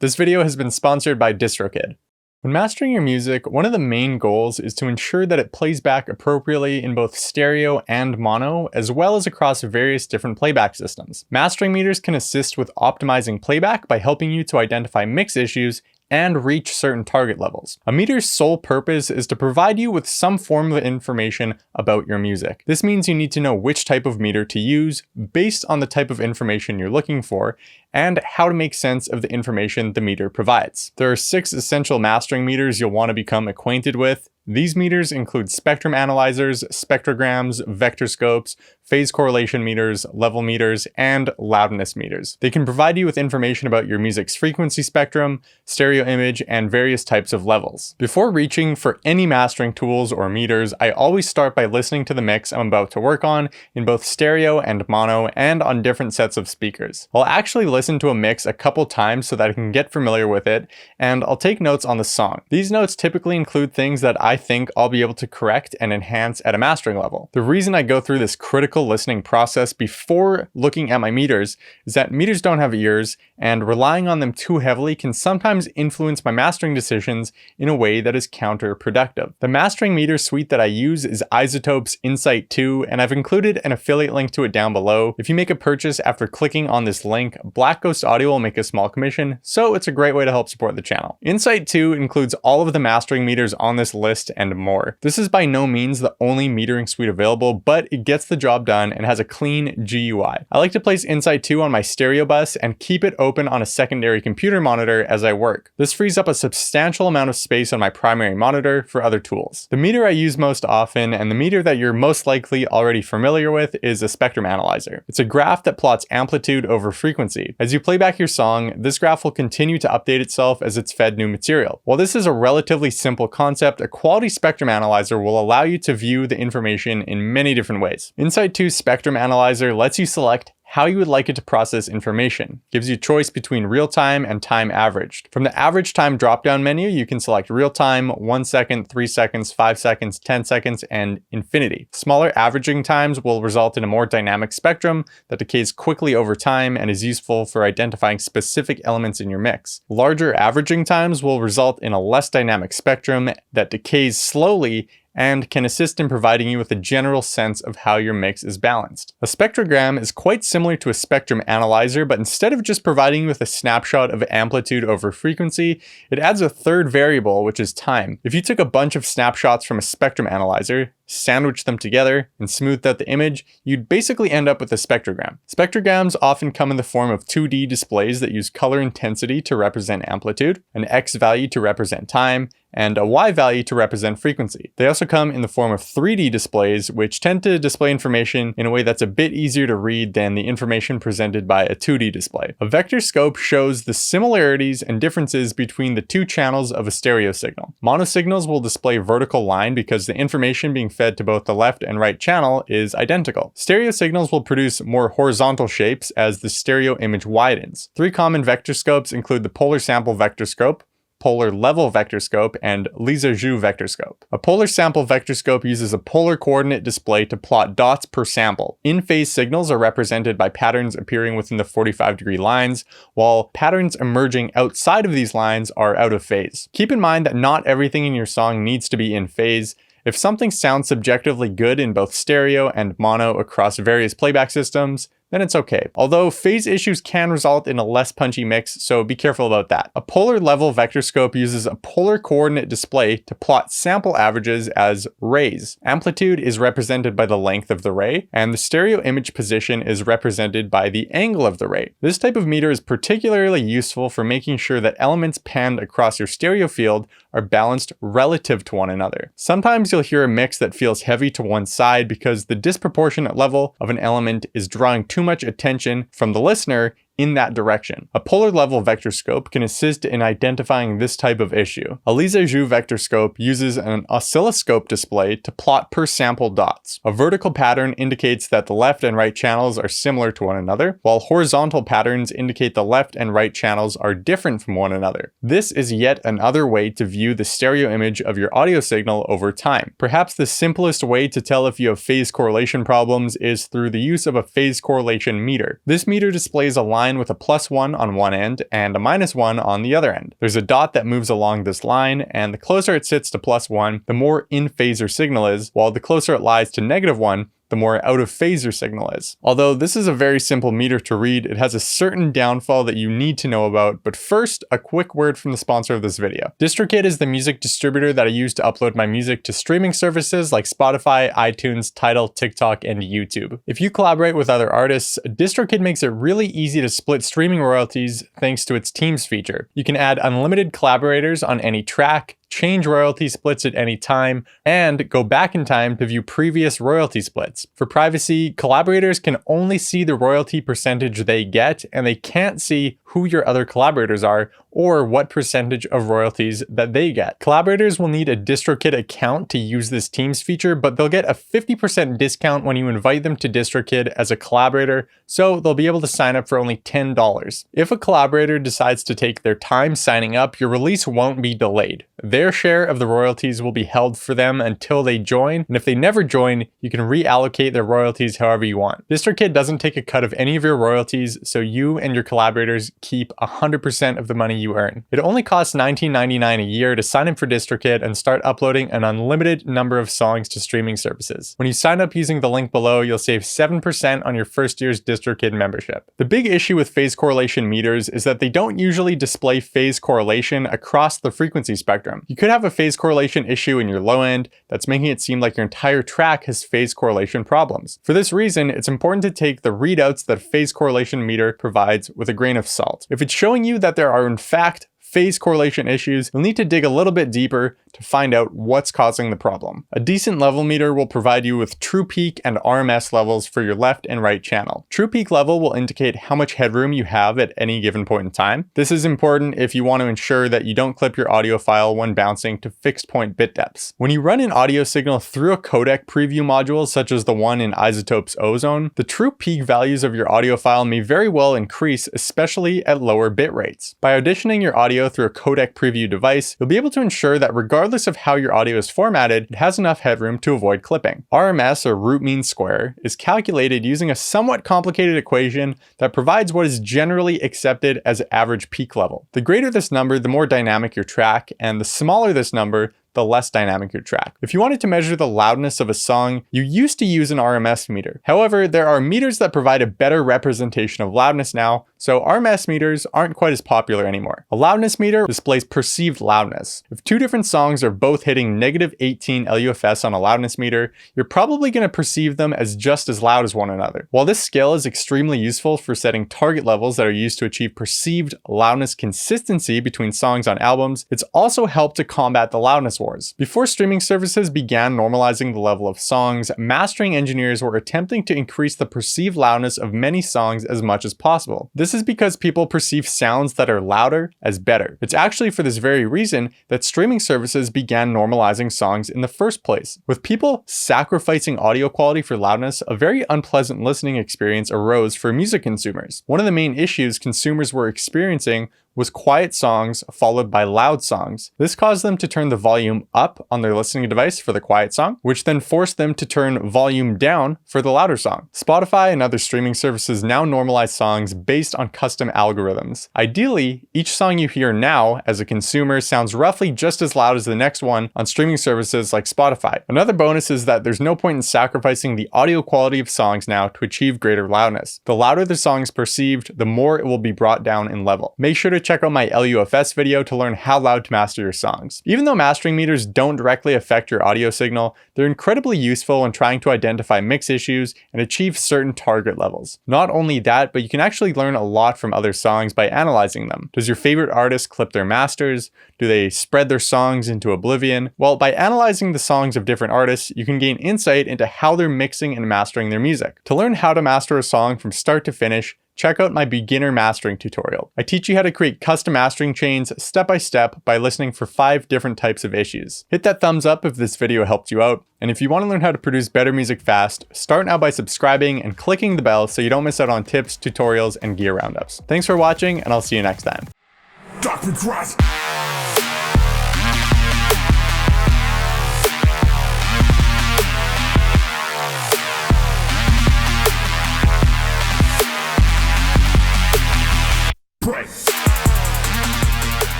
This video has been sponsored by DistroKid. When mastering your music, one of the main goals is to ensure that it plays back appropriately in both stereo and mono, as well as across various different playback systems. Mastering meters can assist with optimizing playback by helping you to identify mix issues and reach certain target levels. A meter's sole purpose is to provide you with some form of information about your music. This means you need to know which type of meter to use based on the type of information you're looking for, and how to make sense of the information the meter provides. There are 6 essential mastering meters you'll want to become acquainted with. These meters include spectrum analyzers, spectrograms, vectorscopes, phase correlation meters, level meters, and loudness meters. They can provide you with information about your music's frequency spectrum, stereo image, and various types of levels. Before reaching for any mastering tools or meters, I always start by listening to the mix I'm about to work on in both stereo and mono and on different sets of speakers. I'll actually listen to a mix a couple times so that I can get familiar with it, and I'll take notes on the song. These notes typically include things that I think I'll be able to correct and enhance at a mastering level. The reason I go through this critical listening process before looking at my meters is that meters don't have ears, and relying on them too heavily can sometimes influence my mastering decisions in a way that is counterproductive. The mastering meter suite that I use is iZotope's Insight 2, and I've included an affiliate link to it down below. If you make a purchase after clicking on this link, Black Ghost Audio will make a small commission, so it's a great way to help support the channel. Insight 2 includes all of the mastering meters on this list and more. This is by no means the only metering suite available, but it gets the job done and has a clean GUI. I like to place Insight 2 on my stereo bus and keep it open on a secondary computer monitor as I work. This frees up a substantial amount of space on my primary monitor for other tools. The meter I use most often, and the meter that you're most likely already familiar with, is a spectrum analyzer. It's a graph that plots amplitude over frequency. As you play back your song, this graph will continue to update itself as it's fed new material. While this is a relatively simple concept, a quality spectrum analyzer will allow you to view the information in many different ways. Insight 2's spectrum analyzer lets you select how you would like it to process information. Gives you choice between real-time and time averaged. From the average time drop-down menu, you can select real-time, 1 second, 3 seconds, 5 seconds, 10 seconds, and infinity. Smaller averaging times will result in a more dynamic spectrum that decays quickly over time and is useful for identifying specific elements in your mix. Larger averaging times will result in a less dynamic spectrum that decays slowly and can assist in providing you with a general sense of how your mix is balanced. A spectrogram is quite similar to a spectrum analyzer, but instead of just providing you with a snapshot of amplitude over frequency, it adds a third variable, which is time. If you took a bunch of snapshots from a spectrum analyzer, sandwich them together, and smoothed out the image, you'd basically end up with a spectrogram. Spectrograms often come in the form of 2D displays that use color intensity to represent amplitude, an X value to represent time, and a Y value to represent frequency. They also come in the form of 3D displays, which tend to display information in a way that's a bit easier to read than the information presented by a 2D display. A vectorscope shows the similarities and differences between the two channels of a stereo signal. Mono signals will display vertical line because the information being fed to both the left and right channel is identical. Stereo signals will produce more horizontal shapes as the stereo image widens. 3 common vectorscopes include the polar sample vectorscope, polar level vectorscope, and Lissajous vectorscope. A polar sample vectorscope uses a polar coordinate display to plot dots per sample. In-phase signals are represented by patterns appearing within the 45-degree lines, while patterns emerging outside of these lines are out of phase. Keep in mind that not everything in your song needs to be in phase. If something sounds subjectively good in both stereo and mono across various playback systems, then it's okay. Although phase issues can result in a less punchy mix, so be careful about that. A polar level vectorscope uses a polar coordinate display to plot sample averages as rays. Amplitude is represented by the length of the ray, and the stereo image position is represented by the angle of the ray. This type of meter is particularly useful for making sure that elements panned across your stereo field are balanced relative to one another. Sometimes you'll hear a mix that feels heavy to one side because the disproportionate level of an element is drawing too much attention from the listener in that direction. A polar level vectorscope can assist in identifying this type of issue. A Lissajous vectorscope uses an oscilloscope display to plot per sample dots. A vertical pattern indicates that the left and right channels are similar to one another, while horizontal patterns indicate the left and right channels are different from one another. This is yet another way to view the stereo image of your audio signal over time. Perhaps the simplest way to tell if you have phase correlation problems is through the use of a phase correlation meter. This meter displays a line line with a +1 on one end and a -1 on the other end. There's a dot that moves along this line, and the closer it sits to +1, the more in phase your signal is, while the closer it lies to -1, the more out of phase your signal is. Although this is a very simple meter to read, it has a certain downfall that you need to know about, but first, a quick word from the sponsor of this video. DistroKid is the music distributor that I use to upload my music to streaming services like Spotify, iTunes, Tidal, TikTok, and YouTube. If you collaborate with other artists, DistroKid makes it really easy to split streaming royalties thanks to its Teams feature. You can add unlimited collaborators on any track, change royalty splits at any time, and go back in time to view previous royalty splits. For privacy, collaborators can only see the royalty percentage they get, and they can't see who your other collaborators are or what percentage of royalties that they get. Collaborators will need a DistroKid account to use this Teams feature, but they'll get a 50% discount when you invite them to DistroKid as a collaborator, so they'll be able to sign up for only $10. If a collaborator decides to take their time signing up, your release won't be delayed. Their share of the royalties will be held for them until they join, and if they never join, you can reallocate their royalties however you want. DistroKid doesn't take a cut of any of your royalties, so you and your collaborators keep 100% of the money you earn. It only costs $19.99 a year to sign up for DistroKid and start uploading an unlimited number of songs to streaming services. When you sign up using the link below, you'll save 7% on your first year's DistroKid membership. The big issue with phase correlation meters is that they don't usually display phase correlation across the frequency spectrum. You could have a phase correlation issue in your low end that's making it seem like your entire track has phase correlation problems. For this reason, it's important to take the readouts that a phase correlation meter provides with a grain of salt. If it's showing you that there are in fact phase correlation issues, you'll need to dig a little bit deeper to find out what's causing the problem. A decent level meter will provide you with true peak and RMS levels for your left and right channel. True peak level will indicate how much headroom you have at any given point in time. This is important if you want to ensure that you don't clip your audio file when bouncing to fixed point bit depths. When you run an audio signal through a codec preview module, such as the one in Isotope's Ozone, the true peak values of your audio file may very well increase, especially at lower bit rates. By auditioning your audio through a codec preview device, you'll be able to ensure that regardless of how your audio is formatted, it has enough headroom to avoid clipping. RMS, or root mean square, is calculated using a somewhat complicated equation that provides what is generally accepted as average peak level. The greater this number, the more dynamic your track, and the smaller this number, the less dynamic your track. If you wanted to measure the loudness of a song, you used to use an RMS meter. However, there are meters that provide a better representation of loudness now, so RMS meters aren't quite as popular anymore. A loudness meter displays perceived loudness. If two different songs are both hitting -18 LUFS on a loudness meter, you're probably going to perceive them as just as loud as one another. While this scale is extremely useful for setting target levels that are used to achieve perceived loudness consistency between songs on albums, it's also helped to combat the loudness wars. Before streaming services began normalizing the level of songs, mastering engineers were attempting to increase the perceived loudness of many songs as much as possible. This is because people perceive sounds that are louder as better. It's actually for this very reason that streaming services began normalizing songs in the first place. With people sacrificing audio quality for loudness, a very unpleasant listening experience arose for music consumers. One of the main issues consumers were experiencing was quiet songs followed by loud songs. This caused them to turn the volume up on their listening device for the quiet song, which then forced them to turn volume down for the louder song. Spotify and other streaming services now normalize songs based on custom algorithms. Ideally, each song you hear now as a consumer sounds roughly just as loud as the next one on streaming services like Spotify. Another bonus is that there's no point in sacrificing the audio quality of songs now to achieve greater loudness. The louder the song is perceived, the more it will be brought down in level. Make sure to check out my LUFS video to learn how loud to master your songs. Even though mastering meters don't directly affect your audio signal, they're incredibly useful when trying to identify mix issues and achieve certain target levels. Not only that, but you can actually learn a lot from other songs by analyzing them. Does your favorite artist clip their masters? Do they spread their songs into oblivion? Well, by analyzing the songs of different artists, you can gain insight into how they're mixing and mastering their music. To learn how to master a song from start to finish, check out my beginner mastering tutorial. I teach you how to create custom mastering chains step by step by listening for 5 different types of issues. Hit that thumbs up if this video helped you out. And if you want to learn how to produce better music fast, start now by subscribing and clicking the bell so you don't miss out on tips, tutorials, and gear roundups. Thanks for watching, and I'll see you next time.